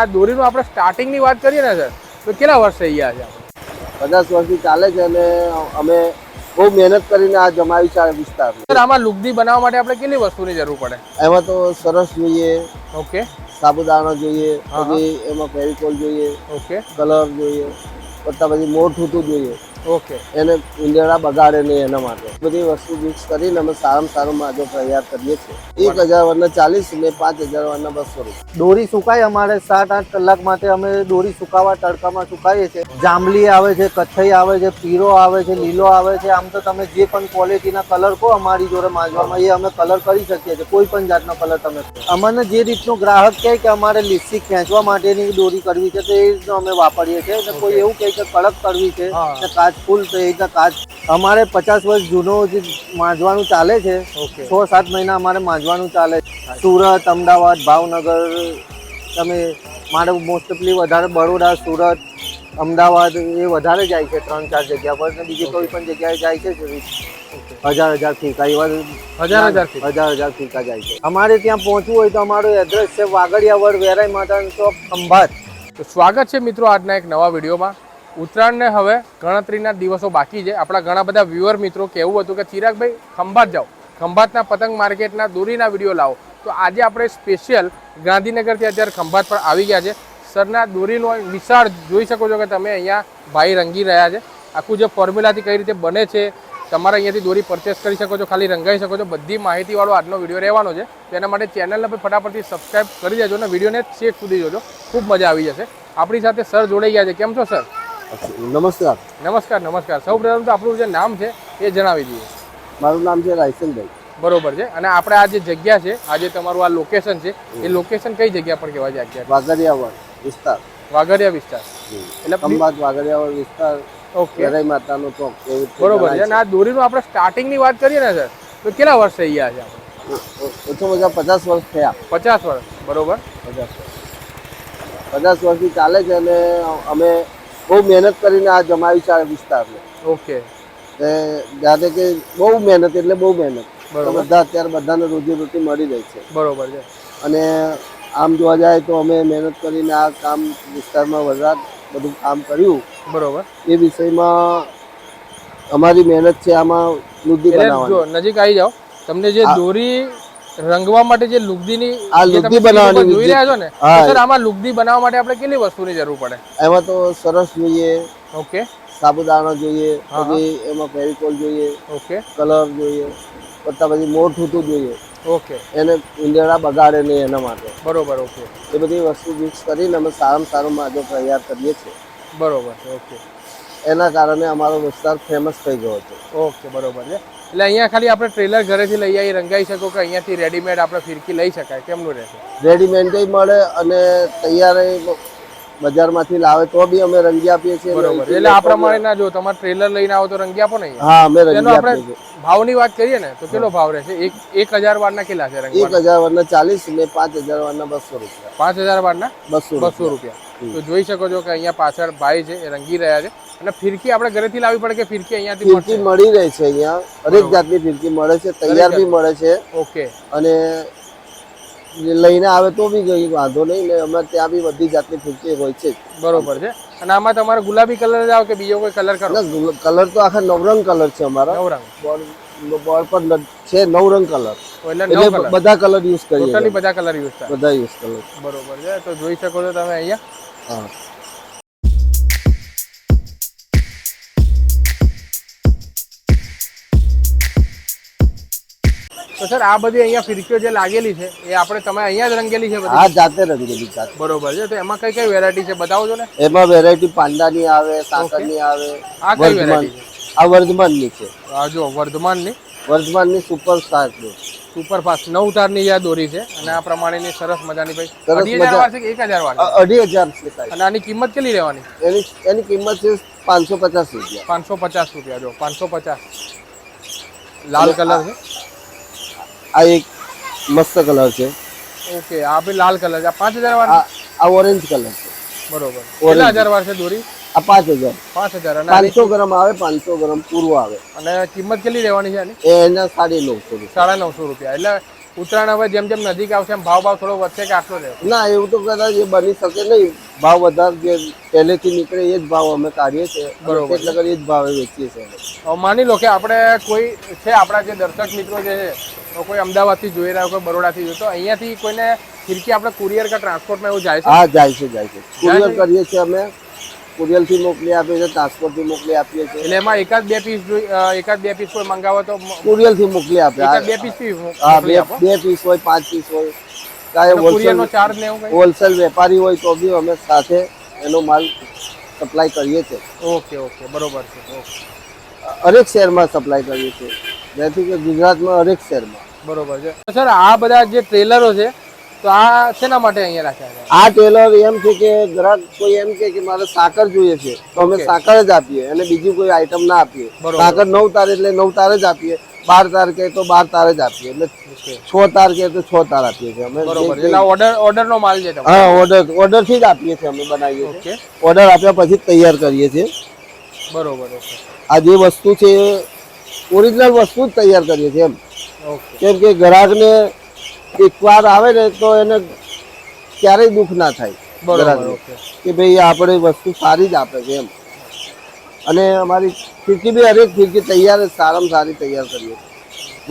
આ દોરીનું આપણે સ્ટાર્ટિંગની વાત કરીએ ને સર, તો કેટલા વર્ષ થઈ ગયા છે? 50 વર્ષથી ચાલે છે અને અમે બહુ મહેનત કરીને આ જમાવી છે આ વિસ્તારમાં. સર, આમાં લુગદી બનાવવા માટે આપણે કેટલી વસ્તુની જરૂર પડે? એમાં તો સરસ જોઈએ, ઓકે સાબુદાણા જોઈએ, પછી એમાં ફેવિકોલ જોઈએ, ઓકે કલર જોઈએ, પછી મોર ઠૂઠું જોઈએ. ઓકે એને ઈંડેડા બગાડે નહીં એના માટે બધી વસ્તુ મિક્સ કરીને અમે સારામાં સારું માજો તૈયાર કરીએ છીએ. 1000 વારના 40 ને 5000 વારના 200 રૂપિયા. દોરી સુકાય અમારે 7-8 કલાક માટે અમે દોરી સુકાવા તડકામાં સુકાવીએ છીએ. જાંબલી આવે છે, કથ્થઈ આવે છે, પીળો આવે છે, લીલો આવે છે. આમ તો તમે જે પણ ક્વોલિટીના કલર કહો અમારી જોડે માંજવામાં એ અમે કલર કરી શકીએ છીએ. કોઈ પણ જાતનો કલર તમે અમને જે રીતનું ગ્રાહક કહે કે અમારે લિપસ્ટિક ખેંચવા માટેની દોરી કરવી છે તો એ રીતનું અમે વાપરીએ છીએ. અને કોઈ એવું કહે કે કડક કરવી છે ને કાચ ફૂલ તો એ રીતના કાચ. અમારે 50 વર્ષ જૂનો જે માંજવાનું ચાલે છે, 6-7 મહિના અમારે માંજવાનું ચાલે. સુરત, અમદાવાદ, ભાવનગર, તમે મારે મોસ્ટલી વધારે બરોડા, સુરત, અમદાવાદ એ વધારે જાય છે. 3-4 જગ્યા પર ને બીજી કોઈ પણ જગ્યાએ જાય છે. 1000 ફીકા એવા 1000 ફીકા જાય છે. અમારે ત્યાં પહોંચવું હોય તો અમારું એડ્રેસ છે વાગડિયા વડ વેરાઈ માતાનો ચોક, ખંભાત. તો સ્વાગત છે મિત્રો આજના એક નવા વિડીયોમાં. ઉત્તરાયણને હવે ગણતરીના દિવસો બાકી છે. આપણા ઘણા બધા વ્યુઅર મિત્રો કહેવું હતું કે ચિરાગભાઈ ખંભાત જાઓ, ખંભાતના પતંગ માર્કેટના દોરીના વિડીયો લાવો. તો આજે આપણે સ્પેશિયલ ગાંધીનગરથી અત્યારે ખંભાત પર આવી ગયા છે. સરના દોરીનો વિશાળ જોઈ શકો છો કે તમે અહીંયા ભાઈ રંગી રહ્યા છે. આખું જે ફોર્મ્યુલાથી કઈ રીતે બને છે, તમારે અહીંયાથી દોરી પરચેસ કરી શકો છો, ખાલી રંગાઈ શકો છો. બધી માહિતીવાળો આજનો વિડીયો રહેવાનો છે. તેના માટે ચેનલને પણ ફટાફટથી સબસ્ક્રાઈબ કરી દેજો અને વિડીયોને છેક સુધી જોજો. ખૂબ મજા આવી જશે. આપણી સાથે સર જોડાઈ ગયા છે. કેમ છો સર? નમસ્કાર. નમસ્કાર. સૌપ્રથમ તો આપણું જે નામ છે એ જણાવી દઈએ. મારું નામ છે રાયસનભાઈ. બરોબર છે. અને આપણે આ જે જગ્યા છે, આ જે તમારું આ લોકેશન છે, એ લોકેશન કઈ જગ્યા પર કહેવાય છે? અત્યારે વાગડિયાવડ વિસ્તાર. વાગડિયા વિસ્તાર એટલે ખંભાત વાગડિયાવડ વિસ્તાર, ઓકે, વેરાઈ માતાનો ચોક. બરોબર છે. અને આ દોરીનું આપણે સ્ટાર્ટિંગની વાત કરીએ ને સર, તો કેટલા વર્ષ થઈ ગયા છે? ઓછામાં ઓછા 50 વર્ષ થયા. 50 વર્ષ. બરોબર. 50 વર્ષથી ચાલે છે અને અમે બહુ મહેનત કરીને આ જમાવી છે આ વિસ્તારને. ઓકે. જાતે કે બહુ મહેનત એટલે બહુ મહેનત. બરોબર. બધા અત્યારે બધાને રોજીરોટી મળી રહી છે. બરોબર છે. અને આમ જોવા જાય તો અમે મહેનત કરીને આ કામ વિસ્તારમાં વધારે બધું કામ કર્યું. બરોબર. એ વિષયમાં અમારી મહેનત છે આમાં લુગદી બનાવવાની. જો નજીક આવી જાઓ, તમને જે દોરી રંગવા માટે જે લુગદીની આ લુગદી બનાવવાની જોઈ રહ્યા છો ને, સર આમાં લુગદી બનાવવા માટે આપણે કેટલી વસ્તુની જરૂર પડે? એમાં તો સરસ જોઈએ, ઓકે, સાબુદાણા જોઈએ, પછી એમાં ફેવિકોલ જોઈએ, ઓકે, કલર જોઈએ, પછી મોર ઠૂઠું જોઈએ. ઓકે, એને ઈંડેડા બગાડે નહીં એના માટે. બરોબર. ઓકે, એ બધી વસ્તુ મિક્સ કરીને અમે સારામાં સારું માજો તૈયાર કરીએ છીએ. બરોબર. ઓકે, એના કારણે અમારો વિસ્તાર ફેમસ થઈ ગયો છે. ઓકે, બરોબર છે. એટલે અહીંયા ખાલી આપણે ટ્રેલર ઘરેથી લઈ આવી રંગાઈ શકો કે અહીંયાથી રેડીમેડ આપણે ફિરકી લઈ શકાય? કેમનું રહેશે? રેડીમેડ મળે અને તૈયાર બજારમાંથી લાવે તો બી અમે રંગી આપીએ છીએ. બરોબર. એટલે આ પ્રમાણે ના જો તમારે ટ્રેલર લઈને આવો તો રંગી આપો નહીં? હા, અમે રંગી આપણે આપીએ. ભાવની વાત કરીએ ને તો કેટલો ભાવ રહેશે? 1000 વારના કેટલા છે રંગવાના? 1000 વારના 40 ને 5000 વારના 200 રૂપિયા. 5000 વારના 200 રૂપિયા. તો જોઈ શકો છો કે અહીંયા પાછળ ભાઈ છે એ રંગી રહ્યા છે. અને ફિરકી આપણે ઘરેથી લાવવી પડે કે ફિરકી અહીંયાથી ફિરકી મળી રહે છે? અહીંયા હરેક જાતની ફિરકી મળે છે, તૈયાર બી મળે છે. ઓકે. અને લઈને આવે તો બી કઈ વાંધો નહીં ને, અમારે ત્યાં બી બધી જાતની ફિરકી હોય છે. બરોબર છે. અને આમાં તમારે ગુલાબી કલર જ આવે કે બીજો કોઈ કલર કરો? કલર તો આખા 9 રંગ કલર છે અમારા. 9 રંગ બોર્ડ પર છે 9 રંગ કલર. એટલે બધા કલર યુઝ કરીએ. ટોટલી બધા કલર યુઝ થાય? બધા યુઝ કરીએ. બરોબર છે. તો જોઈ શકો છો તમે અહીંયા. હા. તો સર આ બધી અહીંયા ફિરકીઓ જે લાગેલી છે એ આપણે તમે અહીંયા જ રંગેલી છે બધી? હા, જાતે રંગેલી જાતે. બરોબર છે. તો એમાં કઈ કઈ વેરાયટી છે બતાવો છો ને? એમાં વેરાયટી પાંડાની આવે, સાકરની આવે. આ કઈ વેરાયટી છે? આ વર્ધમાનની છે. આ જો વર્ધમાનની સુપર સ્ટાર છે. સુપર ફાસ્ટ 9 તારની આ દોરી છે અને આ પ્રમાણેની સરસ મજાની ભાઈ 2000 વાર છે કે 1000 વાર? 2500 છે. અને આની કિંમત કેટલી રહેવાની? એની કિંમત છે 550 રૂપિયા. 550 રૂપિયા. જો 550. લાલ કલર છે. આ એક મસ્ત કલર છે. ઓકે. આ બી લાલ કલર છે. આ 5000 વાર? આ ઓરેન્જ કલર છે. બરોબર. કેટલા હજાર વાર છે દોરી? આ 5000. 5000. અને 500 ગ્રામ આવે, 500 ગ્રામ પૂરું આવે. અને કિંમત કેટલી રહેવાની છે આની? એના 950 રૂપિયા. 950 રૂપિયા. એટલે ઉત્તરાયણ હવે જેમ જેમ નજીક આવશે એમ ભાવ થોડો વધશે કે આટલો રહે? ના, એવું તો કદાચ એ બની શકે નહીં. ભાવ વધારે જે પહેલેથી નીકળે એ જ ભાવ અમે કાઢીએ છીએ. બરોબર. એટલે કરી એ જ ભાવે વેચીએ છીએ. હવે માની લો કે આપણે કોઈ છે આપણા જે દર્શક મિત્રો જે છે તો કોઈ અમદાવાદથી જોઈ રહ્યા હોય, કોઈ બરોડાથી જોઈ, તો અહીંયાથી કોઈને ફિરકી આપણે કુરિયર કે ટ્રાન્સપોર્ટમાં એવું જાય છે? હા, જાય છે. કુરિયર કરીએ છીએ અમે. કુરિયરથી મોકલી આપીએ છીએ, ટ્રાન્સપોર્ટથી મોકલી આપીએ છીએ. એટલે એમાં એકાદ બે પીસ કોઈ મંગાવો તો કુરિયરથી મોકલી આપે. એકાદ બે પીસ હા, મોકલી આપો. 2 પીસ હોય, 5 પીસ હોય. ચાહે કુરિયરનો ચાર્જ ને એવું કંઈ? હોલસેલ વેપારી હોય તો બી અમે સાથે એનો માલ સપ્લાય કરીએ છીએ. ઓકે, બરોબર છે. ઓકે, હરેક શહેરમાં સપ્લાય કરીએ છીએ, જેથી કે ગુજરાતમાં હરેક શહેરમાં. બરોબર છે. સર, આ બધા જે ટ્રેલરો છે તો આ શેના માટે અહીંયા રાખ્યા છે? આ ટેલર એમ છે કે ગ્રાહક કોઈ એમ કે મારે સાકર જોઈએ છે તો અમે સાકર જ આપીએ, અને બીજી કોઈ આઈટમ ના આપીએ. સાકર 9 તાર એટલે 9 તાર જ આપીએ, 12 તાર કે તો 12 તાર જ આપીએ, એટલે 6 તાર કે તો 6 તાર આપીએ છીએ અમે. બરોબર. એટલે ઓર્ડરનો માલ છે તમારો? હા, ઓર્ડર થી જ આપીએ છીએ અમે, બનાવીએ છીએ. ઓકે, ઓર્ડર આપ્યા પછી જ તૈયાર કરીએ છીએ. બરોબર. ઓકે, આ જે વસ્તુ છે ઓરિજિનલ વસ્તુ જ તૈયાર કરીએ છીએ એમ. ઓકે, કેમ કે ગ્રાહકને એકવાર આવે ને તો એને ક્યારેય દુઃખ ના થાય. બરોબર. ગ્રાહકને ઓકે, કે ભાઈ આપણે વસ્તુ સારી જ આપે છે એમ. અને અમારી ફિરકી બી હરેક ફિરકી તૈયાર જ સારામાં સારી તૈયાર કરીએ છીએ.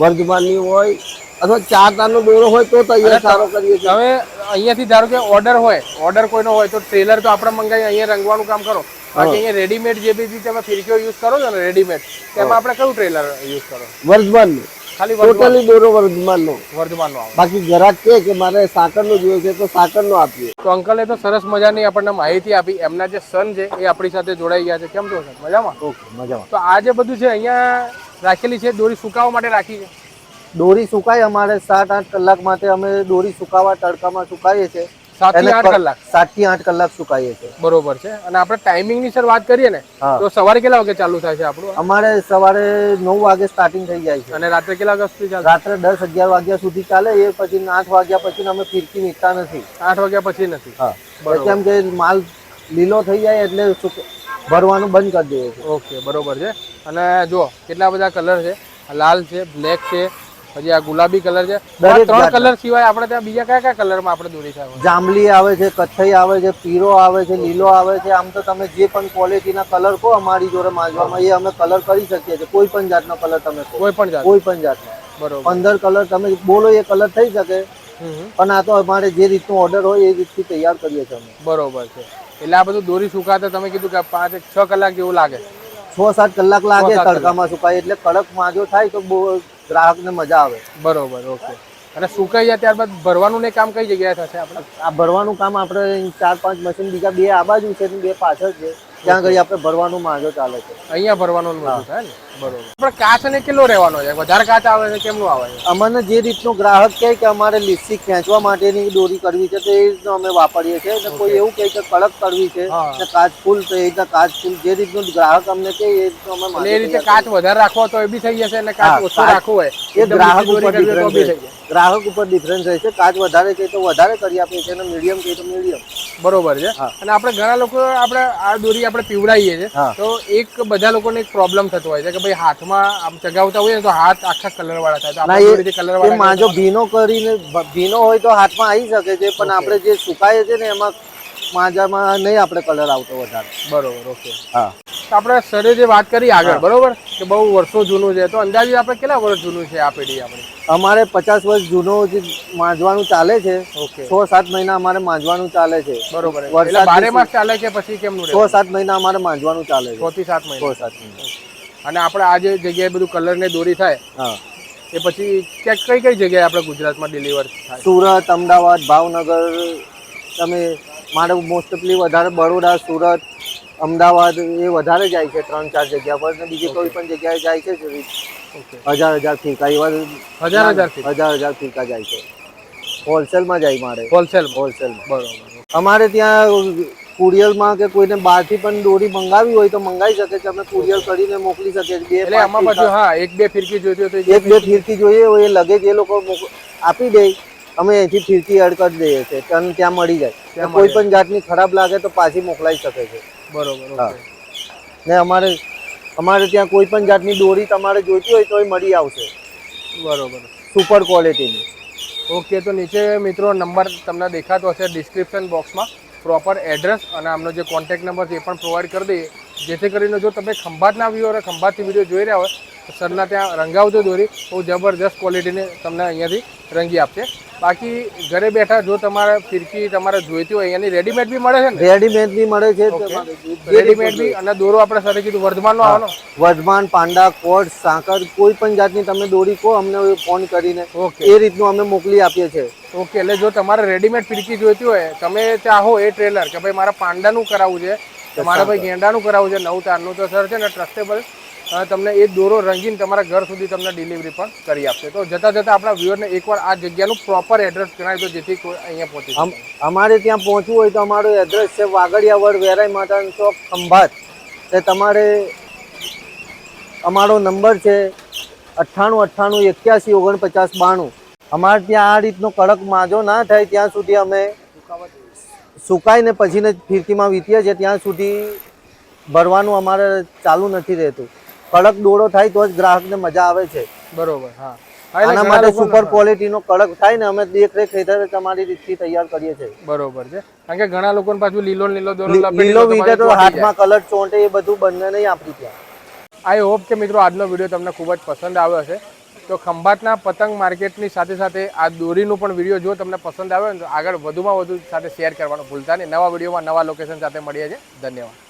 વર્ધમાનની હોય અથવા 4 તારનો દોરો હોય તો તૈયાર સારો કરીએ છીએ. હવે અહીંયાથી ધારો કે ઓર્ડર કોઈનો હોય તો ટ્રેલર તો આપણે મંગાવી અહીંયા રંગવાનું કામ કરો, બાકી અહીંયા રેડીમેડ જે બી તમે ફિરકીઓ યુઝ કરો છો ને રેડીમેડ, તેમાં આપણે કયું ટ્રેલર યુઝ કરો? વર્ધમાનનું ખાલી ટોટલી દોરો વર્ધમાનનો. વર્ધમાનનો આવે. બાકી ગ્રાહક કે મારે સાકરનો જોઈએ છે તો સાકરનો આપીએ. તો અંકલે તો સરસ મજાની આપણને માહિતી આપી. એમના જે સન છે એ આપણી સાથે જોડાઈ ગયા છે. કેમ છો સર? મજામાં? ઓકે, મજામાં. તો આ જે બધું છે અહીંયા રાખેલી છે દોરી સુકાવવા માટે રાખી છે? દોરી સુકાય અમારે 7-8 કલાક માટે અમે દોરી સુકાવા તડકામાં સુકાઈએ છીએ. 7 થી 8 કલાક? 7 થી 8 કલાક સુકાઈએ છીએ. બરોબર છે. અને આપણે ટાઈમિંગ ની સર વાત કરીએ ને હા. તો સવારે કેટલા વાગે ચાલુ થાય છે આપણું? અમારે સવારે 9 વાગે સ્ટાર્ટિંગ થઈ જાય છે, અને રાત્રે કેટલા વાગ્યા સુધી ચાલે? રાત્રે 10-11 વાગ્યા સુધી ચાલે. એ પછી 8 વાગ્યા પછી અમે ફિરકી નીકળતા નથી. 8 વાગ્યા પછી નથી? હા, બરોબર. કેમ કે માલ લીલો થઈ જાય એટલે ભરવાનું બંધ કરી દઈએ છીએ. ઓકે, બરોબર છે. અને જો કેટલા બધા કલર છે, લાલ છે, બ્લેક છે, પછી આ ગુલાબી કલર છે. દરેક 3 કલર સિવાય આપણે ત્યાં બીજા કયા કલરમાં આપણે દોરી થાય? જાંબલી આવે છે, કથ્થઈ આવે છે, પીળો આવે છે, લીલો આવે છે. આમ તો તમે જે પણ ક્વોલિટીના કલર કહો અમારી જોડે માંજવામાં, એ અમે કલર કરી શકીએ છીએ. કોઈ પણ જાતનો કલર તમે કહો, કોઈ પણ જાત? કોઈ પણ જાતનો. બરોબર. 15 કલર તમે બોલો એ કલર થઈ શકે, પણ આ તો અમારે જે રીતનો ઓર્ડર હોય એ રીતથી તૈયાર કરીએ છીએ અમે. બરોબર છે. એટલે આ બધું દોરી સુકાતા તમે કીધું કે 5-6 કલાક જેવું લાગે? 6-7 કલાક લાગે તડકામાં સુકાય, એટલે કડક માજો થાય તો બહુ ગ્રાહકને મજા આવે. બરોબર. ઓકે. અને સુકાઈ જાય ત્યારબાદ ભરવાનું ને કામ કઈ જગ્યાએ થશે આપણે? આ ભરવાનું કામ આપણે 4-5 મશીન બીજા 2 આ બાજુ છે ને 2 પાછળ છે, ત્યાં આગળ આપણે ભરવાનું માજો ચાલે છે. અહીંયા ભરવાનું બધું થાય ને? બરોબર. આપણે કાચ ને કેટલો રહેવાનો છે? વધારે કાચ આવે છે કેમનું આવે છે? અમને જે રીતનું ગ્રાહક કહે કે અમારે લીસી ખેંચવા માટેની દોરી કરવી છે તો એ રીતનું અમે વાપરીએ છીએ. અને કોઈ એવું કહે કે કડક કરવી છે ને કાચ ફૂલ, તો એ રીતના કાચ ફૂલ જે રીતનું ગ્રાહક અમને કહે એ રીતનું અમે. એટલે એ રીતે કાચ વધારે રાખવો તો એ બી થઈ જશે, અને કાચ ઓછો રાખવો હોય એ ગ્રાહક ઉપર ડિફરન્સ બી થઈ રહે જાય. છે. ગ્રાહક ઉપર ડિફરન્સ રહે છે. કાચ વધારે કહે તો વધારે કરી આપીએ છીએ, અને મીડિયમ કહે તો મીડિયમ. બરોબર છે. અને આપણે ઘણા લોકો આપણે આ દોરી આપણે પીવડાવીએ છીએ હા. તો બધા લોકોને એક પ્રોબ્લેમ થતો હોય છે કે ભાઈ હાથમાં આમ ચગાવતા હોય ને તો હાથ આખા કલર વાળા થાય. તો આપણે કેવી રીતે કલર એ વાળા? માજો ભીનો કરીને ભીનો હોય તો હાથમાં આવી શકે છે, પણ આપણે જે સુકાય છે ને એમાં માજામાં નહીં આપણે કલર આવતો વધારે. બરોબર. ઓકે. હા, તો આપણે સરે જે વાત કરી આગળ, બરોબર, કે બહુ વર્ષો જૂનું છે, તો અંદાજે આપણે કેટલા વર્ષ જૂનું છે આ પેઢી આપણી? અમારે 50 વર્ષ જૂનો જે માંજવાનું ચાલે છે. ઓકે. 6-7 મહિના અમારે માંજવાનું ચાલે છે. બરોબર. એટલે 12 માસ ચાલે કે પછી કેમનું રહે? 6-7 મહિના અમારે માંજવાનું ચાલે છે. 6 થી 7 મહિના. 6-7 મહિના. અને આપણે આ જે જગ્યાએ બધું કલર ને દોરી થાય હા, એ પછી કઈ કઈ જગ્યાએ આપણે ગુજરાતમાં ડિલિવર થાય? સુરત, અમદાવાદ, ભાવનગર. તમે મારે મોસ્ટ ઓફલી વધારે બરોડા, સુરત, અમદાવાદ એ વધારે જાય છે. 3-4 જગ્યા પર, ને બીજી કોઈ પણ જગ્યાએ જાય છે. ઓકે. 1000 ફીકા એવા 1000 ફીકા જાય છે. હોલસેલમાં જાય મારે. હોલસેલમાં. બરોબર. અમારે ત્યાં કુરિયરમાં કે કોઈને બહારથી પણ દોરી મંગાવી હોય તો મંગાવી શકે છે. અમે કુરિયર કરીને મોકલી શકીએ છીએ. એટલે આમાં પછી હા 1-2 ફિરકી જોઈતી હોય તો 1-2 ફિરકી જોઈએ હોય એ લગેજ એ લોકો આપી દે, અમે અહીંથી ફિરકી એડ કરી દઈએ છીએ, ત્યાં મળી જાય. કોઈ પણ જાતની ખરાબ લાગે તો પાછી મોકલાઈ શકે છે. બરોબર. હા. ને અમારે ત્યાં કોઈ પણ જાતની દોરી તમારે જોઈતી હોય તો એ મળી આવશે. બરોબર. સુપર ક્વોલિટીની. ઓકે, તો નીચે મિત્રો નંબર તમને દેખાતો હશે ડિસ્ક્રિપ્શન બોક્સમાં, પ્રોપર એડ્રેસ અને આમનો જે કોન્ટેક્ટ નંબર છે એ પણ પ્રોવાઈડ કરી દઈએ, જેથી કરીને જો તમે ખંભાતના વ્યૂ અને ખંભાતથી વિડીયો જોઈ રહ્યા હોય તો સરના ત્યાં રંગાવજો દોરી, બહુ જબરજસ્ત ક્વોલિટીની તમને અહીંયાથી રંગી આપશે. બાકી ઘરે બેઠા જો તમારે ફિરકી તમારે જોઈતી હોય અહીંયાની રેડીમેડ બી મળે છે ને? રેડીમેડ બી મળે છે, રેડીમેડ બી. અને દોરો આપણે સરે કીધું વર્ધમાનનો આવવાનો, વર્ધમાન, પાંડા, કોટ, સાકર, કોઈ પણ જાતની તમે દોરી કહો અમને ફોન કરીને ઓકે એ રીતનું અમે મોકલી આપીએ છીએ. ઓકે, એટલે જો તમારે રેડીમેડ ફિરકી જોઈતી હોય, તમે ચાહો એ ટ્રેલર કે ભાઈ મારા પાંડાનું કરાવવું છે, તમારે ભાઈ ગેંડાનું કરાવવું છે 9 તારનું, તો સર છે ને ટ્રસ્ટેબલ તમને એ દોરો રંગીને તમારા ઘર સુધી તમને ડિલિવરી પણ કરી આપશે. તો જતાં જતાં આપણા વ્યુઅરને એકવાર આ જગ્યાનું પ્રોપર એડ્રેસ જણાવી દો, જેથી કોઈ અહીંયા પહોંચી શકે. અમારે ત્યાં પહોંચવું હોય તો અમારું એડ્રેસ છે વાગડિયાવડ વેરાઈ માતાનો ચોક, ખંભાત. તે તમારે અમારો નંબર છે 9898 81 49 92. અમારે ત્યાં આ રીતનો કડક માજો ના થાય ત્યાં સુધી અમે સુકાઈને પછીને ફિરકીમાં વીતીએ છીએ, ત્યાં સુધી ભરવાનું અમારે ચાલુ નથી રહેતું. કડક દોરો થાય તો જ ગ્રાહકને મજા આવે છે. બરોબર, હા. આના માટે સુપર ક્વોલિટીનો કડક થાય ને અમે દેખરેખ હેઠળ તમારી રીતથી તૈયાર કરીએ છીએ. બરોબર છે, કારણ કે ઘણા લોકોને પાછું લીલો દોરો લીલો વીટે તો હાથમાં કલર ચોંટે એ બધું બંને નહીં આપણી ત્યાં. આઈ હોપ કે મિત્રો આજનો વિડીયો તમને ખૂબ જ પસંદ આવ્યો હશે. તો ખંભાતના પતંગ માર્કેટની સાથે સાથે આ દોરીનું પણ વિડીયો જો તમને પસંદ આવ્યો ને તો આગળ વધુમાં વધુ સાથે શેર કરવાનું ભૂલતા નહીં. નવા વિડીયોમાં નવા લોકેશન સાથે મળીએ છીએ. ધન્યવાદ.